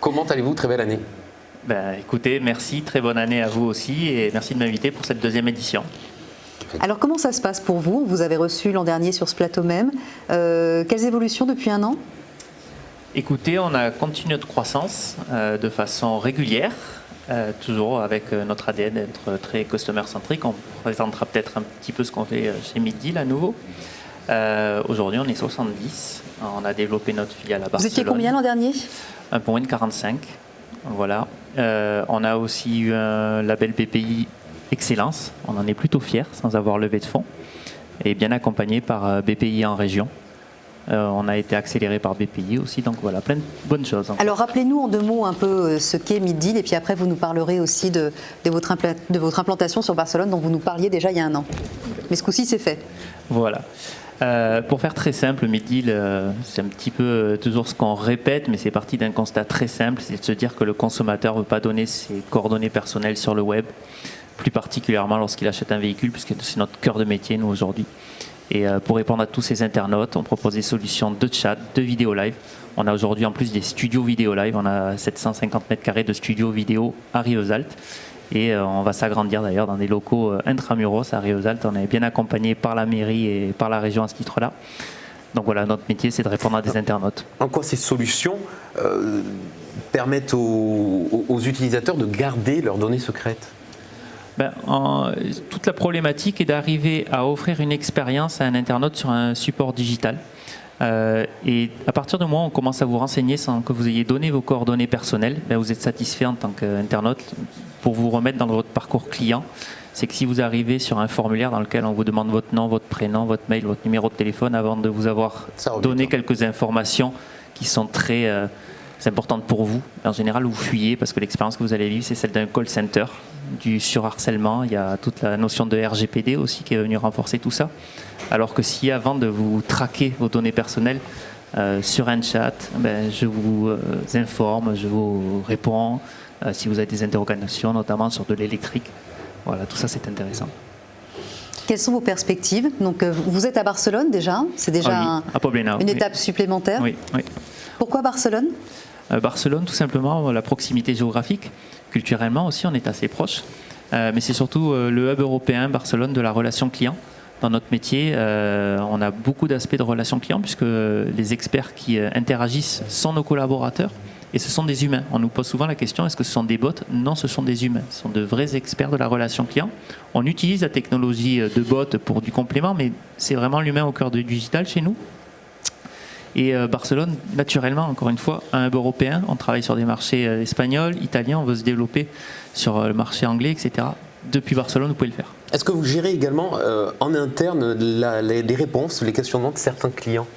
Comment allez-vous? Très belle année. Écoutez, merci, très bonne année à vous aussi et merci de m'inviter pour cette deuxième édition. Alors comment ça se passe pour vous? Vous avez reçu l'an dernier sur ce plateau même. Quelles évolutions depuis un an? Écoutez, on a continué notre croissance de façon régulière, toujours avec notre ADN d'être très customer-centric. On présentera peut-être un petit peu ce qu'on fait chez Middeal à nouveau. Aujourd'hui, on est 70. On a développé notre filiale à Barcelone. Vous étiez combien l'an dernier? Un peu moins de 45. Voilà. On a aussi eu un label BPI Excellence. On en est plutôt fiers, sans avoir levé de fonds. Et bien accompagné par BPI en région. On a été accéléré par BPI aussi, donc voilà, plein de bonnes choses. Alors rappelez-nous en deux mots un peu ce qu'est Middeal, et puis après vous nous parlerez aussi de votre implantation sur Barcelone dont vous nous parliez déjà il y a un an. Mais ce coup-ci c'est fait. Voilà. Pour faire très simple, Middeal, c'est un petit peu toujours ce qu'on répète, mais c'est parti d'un constat très simple, c'est de se dire que le consommateur ne veut pas donner ses coordonnées personnelles sur le web, plus particulièrement lorsqu'il achète un véhicule, puisque c'est notre cœur de métier, nous, aujourd'hui. Et pour répondre à tous ces internautes, on propose des solutions de chat, de vidéo live. On a aujourd'hui en plus des studios vidéo live. On a 750 mètres carrés de studios vidéo à Rivesaltes. Et on va s'agrandir d'ailleurs dans des locaux intramuros à Rivesaltes. On est bien accompagné par la mairie et par la région à ce titre-là. Donc voilà, notre métier, c'est de répondre à des internautes. En quoi ces solutions permettent aux utilisateurs de garder leurs données secrètes? Toute la problématique est d'arriver à offrir une expérience à un internaute sur un support digital. Et à partir du moment où on commence à vous renseigner sans que vous ayez donné vos coordonnées personnelles, vous êtes satisfait en tant qu'internaute. Pour vous remettre dans votre parcours client, c'est que si vous arrivez sur un formulaire dans lequel on vous demande votre nom, votre prénom, votre mail, votre numéro de téléphone, avant de vous avoir donné quelques informations qui sont très importantes pour vous, en général vous fuyez parce que l'expérience que vous allez vivre, c'est celle d'un call center, du surharcèlement. Il y a toute la notion de RGPD aussi qui est venue renforcer tout ça. Alors que si avant de vous traquer vos données personnelles sur un chat, je vous informe, je vous réponds si vous avez des interrogations, notamment sur de l'électrique. Voilà, tout ça c'est intéressant. Quelles sont vos perspectives? Donc vous êtes à Barcelone déjà, c'est déjà une étape supplémentaire. Oui. Pourquoi Barcelone? Barcelone, tout simplement, la proximité géographique. Culturellement aussi, on est assez proche. Mais c'est surtout le hub européen, Barcelone, de la relation client. Dans notre métier, on a beaucoup d'aspects de relation client puisque les experts qui interagissent sont nos collaborateurs et ce sont des humains. On nous pose souvent la question, est-ce que ce sont des bots? Non, ce sont des humains. Ce sont de vrais experts de la relation client. On utilise la technologie de bots pour du complément, mais c'est vraiment l'humain au cœur du digital chez nous. Et Barcelone, naturellement, encore une fois, un hub européen. On travaille sur des marchés espagnols, italiens, on veut se développer sur le marché anglais, etc. Depuis Barcelone, vous pouvez le faire. Est-ce que vous gérez également en interne les réponses, les questionnements de certains clients?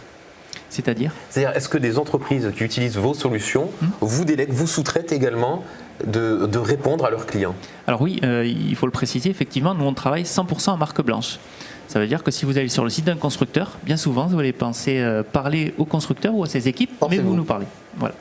C'est-à-dire, est-ce que des entreprises qui utilisent vos solutions vous délèguent, vous sous-traitent également de répondre à leurs clients? Alors oui, il faut le préciser, effectivement, nous on travaille 100% en marque blanche. Ça veut dire que si vous allez sur le site d'un constructeur, bien souvent vous allez penser parler au constructeur ou à ses équipes, mais vous nous parlez. Voilà.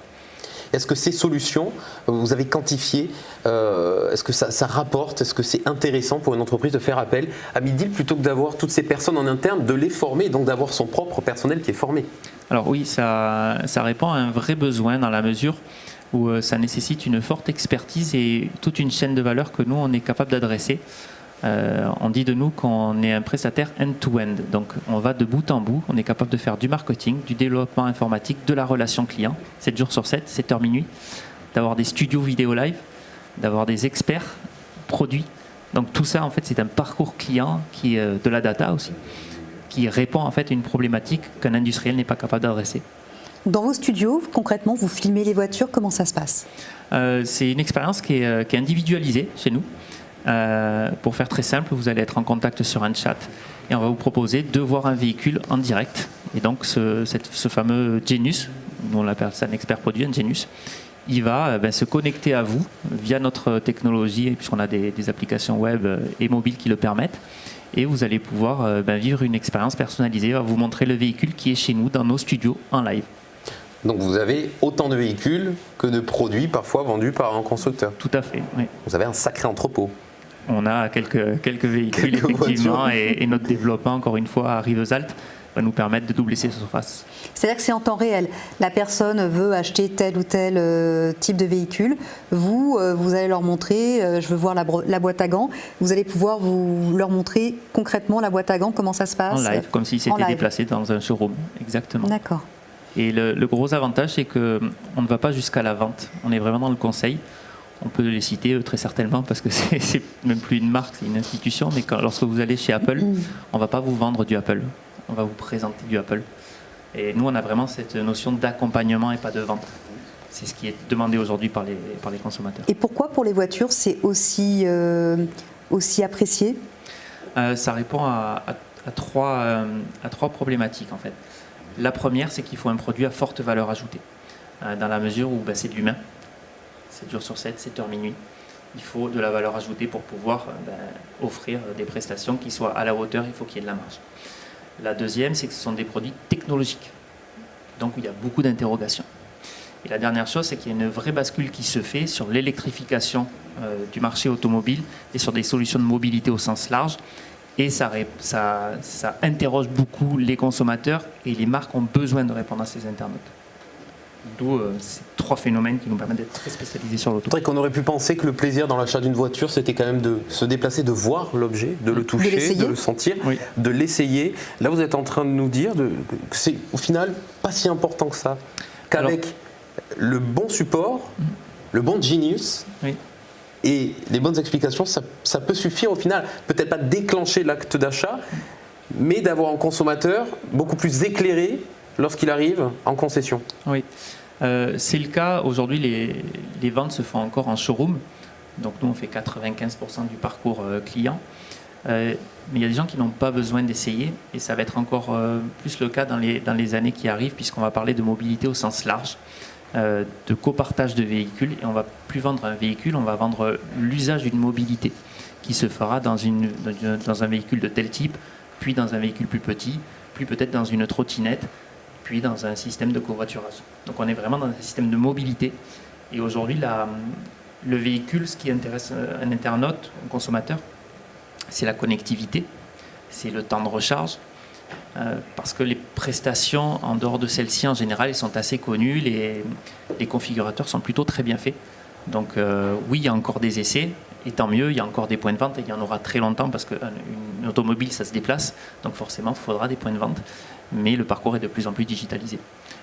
Est-ce que ces solutions, vous avez quantifié, est-ce que ça rapporte, est-ce que c'est intéressant pour une entreprise de faire appel à Middeal plutôt que d'avoir toutes ces personnes en interne, de les former et donc d'avoir son propre personnel qui est formé? Alors oui, ça répond à un vrai besoin dans la mesure où ça nécessite une forte expertise et toute une chaîne de valeur que nous on est capable d'adresser. On dit de nous qu'on est un prestataire end-to-end, donc on va de bout en bout, on est capable de faire du marketing, du développement informatique, de la relation client, 7 jours sur 7, 7h minuit, d'avoir des studios vidéo live, d'avoir des experts produits. Donc tout ça en fait c'est un parcours client qui est de la data aussi, qui répond en fait à une problématique qu'un industriel n'est pas capable d'adresser. Dans vos studios, concrètement, vous filmez les voitures, comment ça se passe? C'est une expérience qui est individualisée chez nous. Pour faire très simple, vous allez être en contact sur un chat et on va vous proposer de voir un véhicule en direct. Et donc ce fameux Genius, on l'appelle ça un expert produit, un Genius, il va se connecter à vous via notre technologie, puisqu'on a des applications web et mobiles qui le permettent. Et vous allez pouvoir vivre une expérience personnalisée, on va vous montrer le véhicule qui est chez nous dans nos studios en live. Donc vous avez autant de véhicules que de produits parfois vendus par un constructeur? Tout à fait, oui. Vous avez un sacré entrepôt. On a quelques véhicules, effectivement, et notre développement, encore une fois, à Rivesaltes, va nous permettre de doubler ses surfaces. C'est-à-dire que c'est en temps réel. La personne veut acheter tel ou tel type de véhicule. Vous allez leur montrer, je veux voir la boîte à gants. Vous allez pouvoir leur montrer concrètement la boîte à gants, comment ça se passe. En live, comme s'ils s'étaient déplacés dans un showroom. Exactement. D'accord. Et le gros avantage, c'est qu'on ne va pas jusqu'à la vente. On est vraiment dans le conseil. On peut les citer très certainement parce que c'est même plus une marque, c'est une institution. Mais lorsque vous allez chez Apple, on ne va pas vous vendre du Apple. On va vous présenter du Apple. Et nous, on a vraiment cette notion d'accompagnement et pas de vente. C'est ce qui est demandé aujourd'hui par les consommateurs. Et pourquoi pour les voitures, c'est aussi apprécié ? Ça répond à trois problématiques en fait. La première, c'est qu'il faut un produit à forte valeur ajoutée. Dans la mesure où c'est de l'humain. 7 jours sur 7, 7 heures minuit. Il faut de la valeur ajoutée pour pouvoir offrir des prestations qui soient à la hauteur, il faut qu'il y ait de la marge. La deuxième, c'est que ce sont des produits technologiques. Donc il y a beaucoup d'interrogations. Et la dernière chose, c'est qu'il y a une vraie bascule qui se fait sur l'électrification du marché automobile et sur des solutions de mobilité au sens large. Et ça interroge beaucoup les consommateurs et les marques ont besoin de répondre à ces internautes. D'où ces trois phénomènes qui nous permettent d'être très spécialisés sur l'auto. C'est vrai qu'on aurait pu penser que le plaisir dans l'achat d'une voiture, c'était quand même de se déplacer, de voir l'objet, de le toucher, de le sentir, de l'essayer. Là, vous êtes en train de nous dire que c'est au final pas si important que ça, qu'avec le bon support, le bon genius et les bonnes explications, ça peut suffire au final. Peut-être pas déclencher l'acte d'achat, mais d'avoir un consommateur beaucoup plus éclairé lorsqu'il arrive en concession. Oui, c'est le cas. Aujourd'hui, les ventes se font encore en showroom. Donc nous, on fait 95% du parcours client. Mais il y a des gens qui n'ont pas besoin d'essayer. Et ça va être encore plus le cas dans les années qui arrivent, puisqu'on va parler de mobilité au sens large, de copartage de véhicules. Et on ne va plus vendre un véhicule, on va vendre l'usage d'une mobilité qui se fera dans un véhicule de tel type, puis dans un véhicule plus petit, puis peut-être dans une trottinette, puis dans un système de covoiturage. Donc on est vraiment dans un système de mobilité. Et aujourd'hui, le véhicule, ce qui intéresse un internaute, un consommateur, c'est la connectivité, c'est le temps de recharge, parce que les prestations, en dehors de celles-ci, en général, elles sont assez connues, les configurateurs sont plutôt très bien faits. Donc oui, il y a encore des essais, et tant mieux, il y a encore des points de vente, et il y en aura très longtemps, parce qu'une automobile, ça se déplace, donc forcément, il faudra des points de vente. Mais le parcours est de plus en plus digitalisé.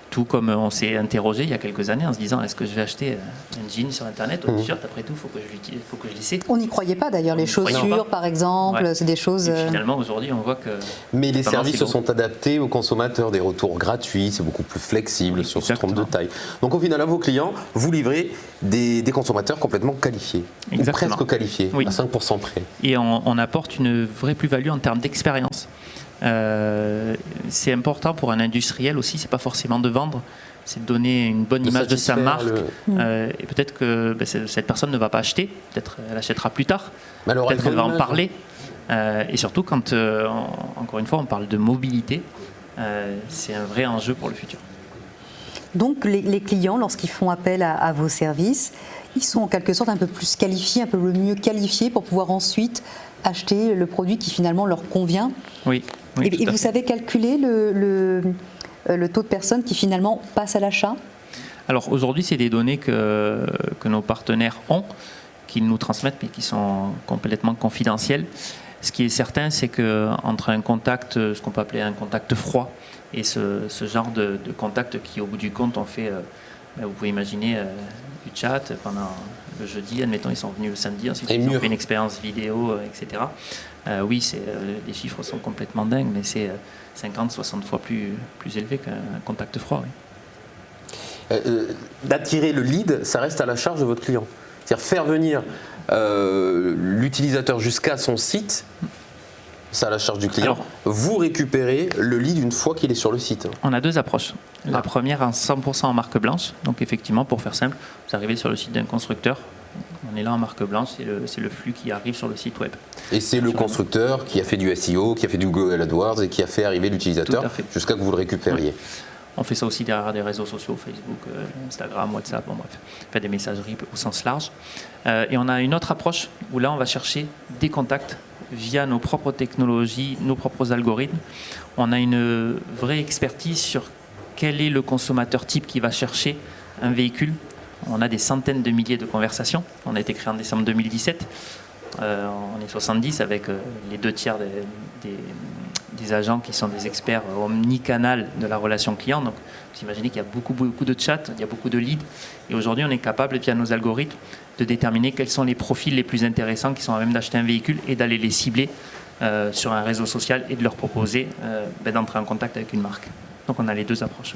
Tout comme on s'est interrogé il y a quelques années en se disant est-ce que je vais acheter un jean sur internet ou un t-shirt, après tout, il faut que je l'essaie. On n'y croyait pas d'ailleurs, les chaussures par exemple, c'est des choses... Et finalement aujourd'hui on voit que... Mais les services se sont adaptés aux consommateurs, des retours gratuits, c'est beaucoup plus flexible sur ce trompe de taille. Donc au final à vos clients, vous livrez des consommateurs complètement qualifiés, ou presque qualifiés, à 5% près. Et on apporte une vraie plus-value en termes d'expérience. C'est important pour un industriel aussi, c'est pas forcément de vendre, c'est de donner une bonne image de sa marque. Et peut-être que cette personne ne va pas acheter, peut-être elle achètera plus tard, peut-être qu'elle va en parler. Et surtout quand, encore une fois, on parle de mobilité, c'est un vrai enjeu pour le futur. Donc les clients, lorsqu'ils font appel à vos services, ils sont en quelque sorte un peu plus qualifiés, un peu mieux qualifiés pour pouvoir ensuite acheter le produit qui finalement leur convient. Oui. Et vous savez calculer le taux de personnes qui finalement passent à l'achat ? Alors aujourd'hui, c'est des données que nos partenaires ont, qu'ils nous transmettent, mais qui sont complètement confidentielles. Ce qui est certain, c'est qu'entre un contact, ce qu'on peut appeler un contact froid, et ce genre de contact qui, au bout du compte, on fait, vous pouvez imaginer du chat pendant le jeudi, admettons, ils sont venus le samedi, ensuite ils ont fait une expérience vidéo, etc. Oui, les chiffres sont complètement dingues, mais c'est 50-60 fois plus élevé qu'un contact froid. Oui. D'attirer le lead, ça reste à la charge de votre client. C'est-à-dire faire venir l'utilisateur jusqu'à son site, c'est à la charge du client. Alors, vous récupérez le lead une fois qu'il est sur le site. On a deux approches. La première, en 100% en marque blanche. Donc effectivement, pour faire simple, vous arrivez sur le site d'un constructeur. On est là en marque blanche, c'est le flux qui arrive sur le site web. Et c'est le constructeur qui a fait du SEO, qui a fait du Google AdWords et qui a fait arriver l'utilisateur jusqu'à que vous le récupériez. Oui. On fait ça aussi derrière des réseaux sociaux, Facebook, Instagram, WhatsApp, bon bref, on fait des messageries au sens large. Et on a une autre approche où là on va chercher des contacts via nos propres technologies, nos propres algorithmes, on a une vraie expertise sur quel est le consommateur type qui va chercher un véhicule. On a des centaines de milliers de conversations. On a été créé en décembre 2017. On est 70 avec les 2/3 des agents qui sont des experts omnicanal de la relation client. Donc, vous imaginez qu'il y a beaucoup de chats, il y a beaucoup de leads. Et aujourd'hui, on est capable, via nos algorithmes, de déterminer quels sont les profils les plus intéressants qui sont à même d'acheter un véhicule et d'aller les cibler sur un réseau social et de leur proposer d'entrer en contact avec une marque. Donc, on a les deux approches.